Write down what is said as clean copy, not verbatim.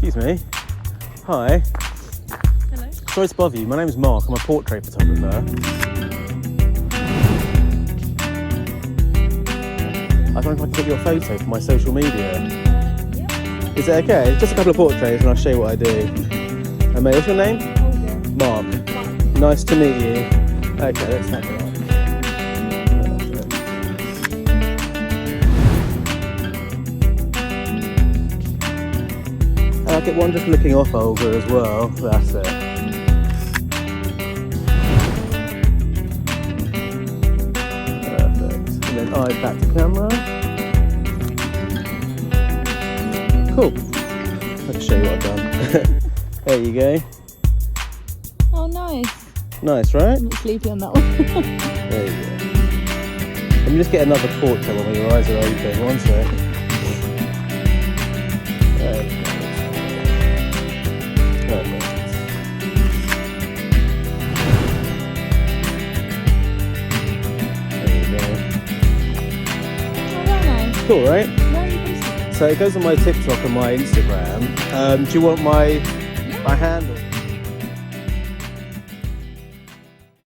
Excuse me. Hi. Hello. Sorry to bother you. My name's Mark. I'm a portrait photographer. I thought if I could get your photo for my social media. Yeah. Is it okay? Just a couple of portraits and I'll show you what I do. And mate, what's your name? Olga. Mark. Nice to meet you. Okay, let's have a look. I'll get one just looking off Olga as well. That's it. Perfect. And then eye back to camera. Cool. I'll show you what I've done. There you go. Oh, nice. Nice, right? I'm a bit sleepy on that one. There you go. Let me just get another portrait when your eyes are open. One sec. There you go. Perfect. There you go. Oh, very nice. Cool, right? Where are you posting? So it goes on my TikTok and my Instagram. Do you want my handle?